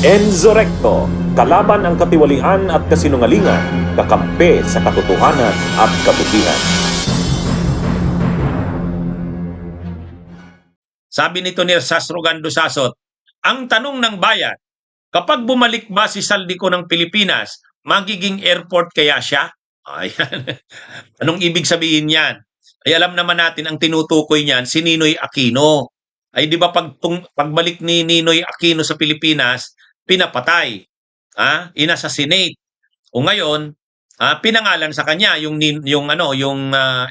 Enzo Recto, kalaban ang katiwalian at kasinungalingan, kakampi sa katotohanan at kabutihan. Sabi nito ni Sasrogando Sasot, ang tanong ng bayan, kapag bumalik ba si Saldico ng Pilipinas, magiging airport kaya siya? Ayan. Anong ibig sabihin yan? Ay alam naman natin ang tinutukoy niyan si Ninoy Aquino. Ay di ba pagbalik ni Ninoy Aquino sa Pilipinas, pinapatay, inassassinate. O ngayon, pinangalan sa kanya yung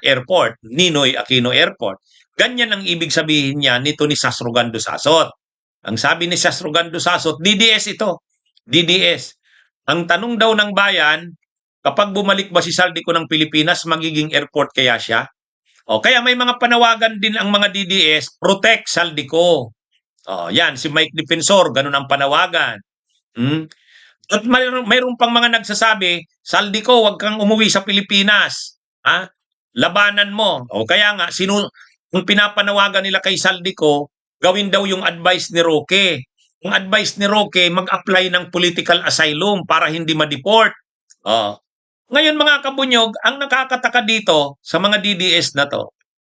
airport, Ninoy Aquino Airport. Ganyan ang ibig sabihin niya nito ni Sasrogando Sasot. Ang sabi ni Sasrogando Sasot, DDS ito. DDS. Ang tanong daw ng bayan, kapag bumalik ba si Saldico ng Pilipinas, magiging airport kaya siya? O kaya may mga panawagan din ang mga DDS, protect Saldico. O yan, si Mike Defensor, ganun ang panawagan. At mayroon pang mga nagsasabi, Saldico, wag kang umuwi sa Pilipinas. Labanan mo. O kaya nga, kung pinapanawagan nila kay Saldico, gawin daw yung advice ni Roque. Yung advice ni Roque, mag-apply ng political asylum para hindi ma-deport. Ngayon mga kabunyog, ang nakakataka dito sa mga DDS na to,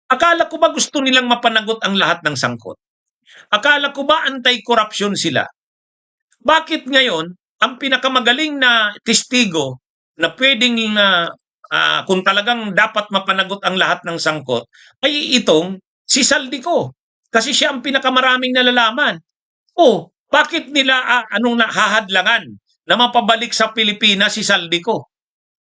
akala ko ba gusto nilang mapanagot ang lahat ng sangkot? Akala ko ba anti-corruption sila? Bakit ngayon, ang pinakamagaling na testigo na pwedeng kung talagang dapat mapanagot ang lahat ng sangkot, ay itong si Saldico. Kasi siya ang pinakamaraming nalalaman. Bakit nila hahadlangan na mapabalik sa Pilipinas si Saldico?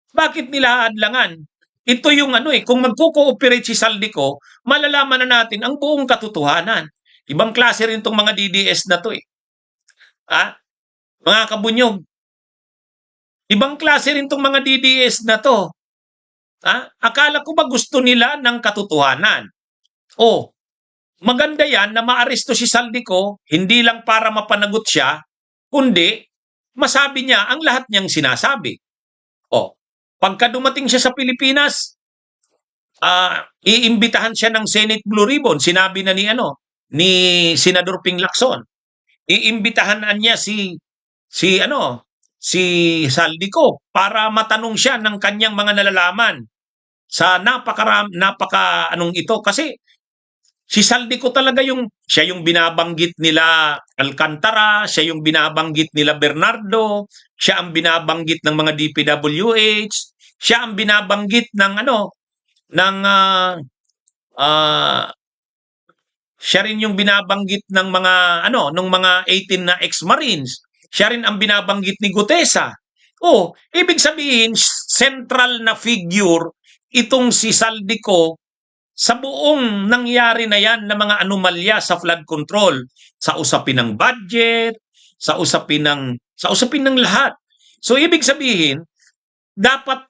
Bakit nila hahadlangan? Ito yung kung magko-cooperate si Saldico, malalaman na natin ang buong katotohanan. Ibang klase rin itong mga DDS na to Mga kabunyog. Ibang klase rin itong mga DDS na to. Akala ko ba gusto nila ng katotohanan? Maganda yan na maaresto si Saldico, hindi lang para mapanagot siya, kundi masabi niya ang lahat niyang sinasabi. Pagka dumating siya sa Pilipinas, iimbitahan siya ng Senate Blue Ribbon. Sinabi na ni Senador Ping Lacson. Iimbitahan niya si Saldico para matanong siya ng kanyang mga nalalaman sa ito kasi si Saldico talaga siya yung binabanggit nila Alcantara, siya yung binabanggit nila Bernardo, siya ang binabanggit ng mga DPWH, siya ang binabanggit siya rin yung binabanggit ng mga 18 na ex-Marines. Siya rin ang binabanggit ni Gutesa. Ibig sabihin, central na figure itong si Saldico sa buong nangyari na yan na mga anomalya sa flood control, sa usapin ng budget, sa usapin ng lahat. So ibig sabihin, dapat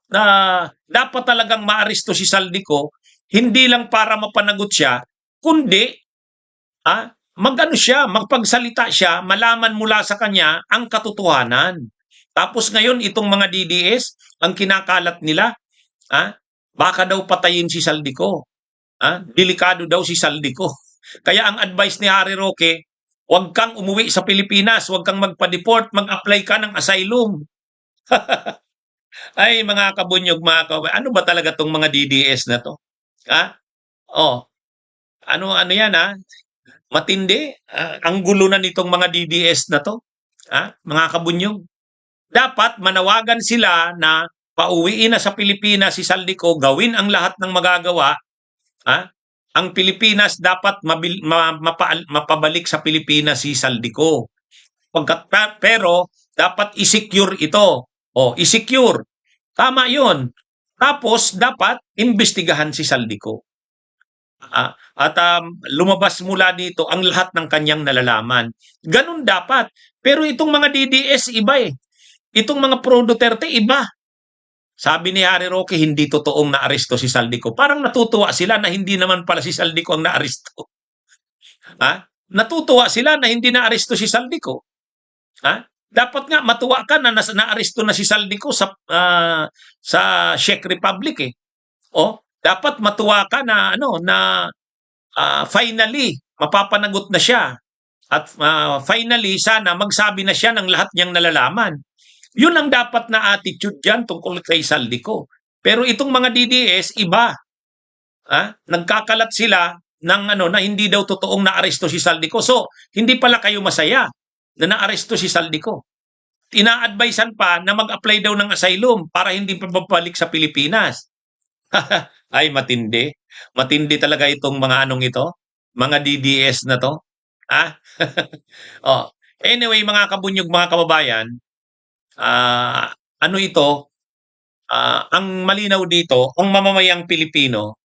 talagang maaresto si Saldico, hindi lang para mapanagot siya, kundi magpagsalita siya, malaman mula sa kanya ang katotohanan. Tapos ngayon, itong mga DDS, ang kinakalat nila, baka daw patayin si Saldico. Delikado daw si Saldico. Kaya ang advice ni Harry Roque, huwag kang umuwi sa Pilipinas, huwag kang magpa-deport, mag-apply ka ng asylum. Ay, mga kabunyog, ano ba talaga tong mga DDS na to? Ano yan matindi. Ang gulo na nitong mga DDS na to. Mga kabunyog. Dapat manawagan sila na pauwiin na sa Pilipinas si Saldico, gawin ang lahat ng magagawa. Ang Pilipinas dapat mapabalik sa Pilipinas si Saldico. Pero dapat i-secure ito. I-secure. Tama yun. Tapos dapat imbestigahan si Saldico. At lumabas mula dito ang lahat ng kanyang nalalaman. Ganun dapat. Pero itong mga DDS iba Itong mga pro-Duterte iba. Sabi ni Harry Roque, hindi totoong naaresto si Saldico. Parang natutuwa sila na hindi naman pala si Saldico ang naaresto. Natutuwa sila na hindi naaresto si Saldico. Dapat nga matuwa ka na naaresto na si Saldico sa Czech Republic dapat matuwa ka na finally mapapanagot na siya. At finally, sana magsabi na siya ng lahat niyang nalalaman. Yun ang dapat na attitude dyan tungkol kay Saldico. Pero itong mga DDS, iba. Nagkakalat sila ng na hindi daw totoong naaresto si Saldico. So, hindi pala kayo masaya na naaresto si Saldico. Ina-advisean pa na mag-apply daw ng asylum para hindi pa babalik sa Pilipinas. Ay, matindi. Matindi talaga itong mga ito. Mga DDS na to. Oh. Anyway, mga kabunyog, mga kababayan, ito, ang malinaw dito, ang mamamayang Pilipino,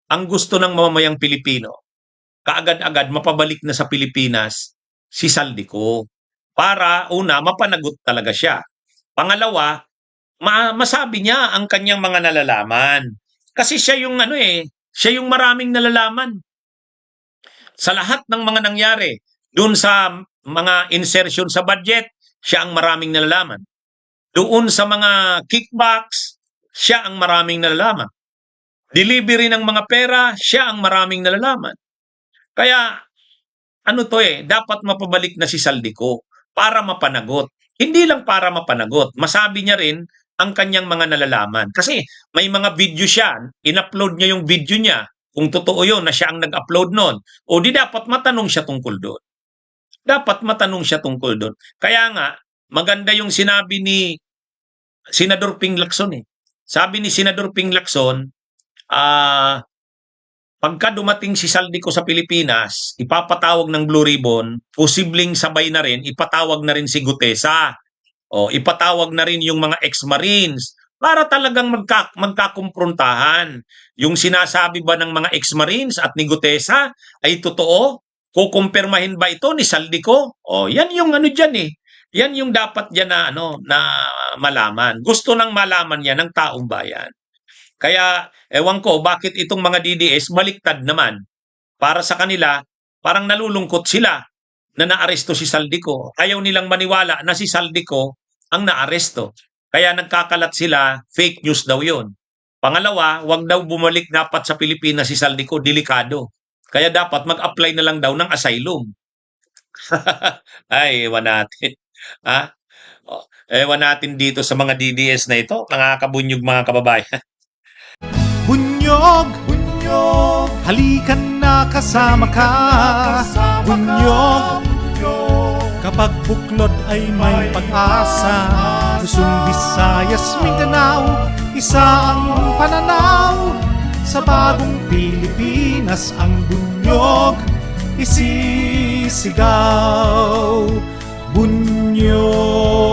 ang gusto ng mamamayang Pilipino, kaagad-agad mapabalik na sa Pilipinas si Saldico. Para una, mapanagot talaga siya. Pangalawa, masabi niya ang kanyang mga nalalaman. Kasi siya yung siya yung maraming nalalaman. Sa lahat ng mga nangyari, doon sa mga insertion sa budget, siya ang maraming nalalaman. Doon sa mga kickbacks, siya ang maraming nalalaman. Delivery ng mga pera, siya ang maraming nalalaman. Kaya, dapat mapabalik na si Saldico para mapanagot. Hindi lang para mapanagot, masabi niya rin ang kanyang mga nalalaman. Kasi may mga video siya, in-upload niya yung video niya. Kung totoo yun na siya ang nag-upload nun, o di dapat matanong siya tungkol doon. Dapat matanong siya tungkol doon. Kaya nga, maganda yung sinabi ni Senador Ping Lacson. Sabi ni Senador Ping Lacson, pagka dumating si Saldico sa Pilipinas, ipapatawag ng Blue Ribbon, posibleng sabay na rin, ipatawag na rin si Gutesa. O ipatawag na rin yung mga ex-Marines para talagang magkakumprontahan. Yung sinasabi ba ng mga ex-Marines at ni Gutesa ay totoo? Kukumpirmahin ba ito ni Saldico? O yan yung dyan Yan yung dapat dyan na malaman. Gusto nang malaman yan ng taong bayan. Kaya ewan ko bakit itong mga DDS baliktad naman. Para sa kanila, parang nalulungkot sila na naaresto si Saldico. Ayaw nilang maniwala na si Saldico ang naaresto. Kaya nagkakalat sila, fake news daw yon. Pangalawa, wag daw bumalik dapat sa Pilipinas si Saldico, delikado. Kaya dapat mag-apply na lang daw ng asylum. Ay, ewan natin. Ewan natin dito sa mga DDS na ito, mga kabunyog, mga kababayan. Bunyog, bunyog, halikan na kasama ka. Bunyog, kapag buklod ay may pag-asa. Luzon, Visayas, Mindanao, isa ang pananaw. Sa bagong Pilipinas ang bunyog isisigaw. Bunyog.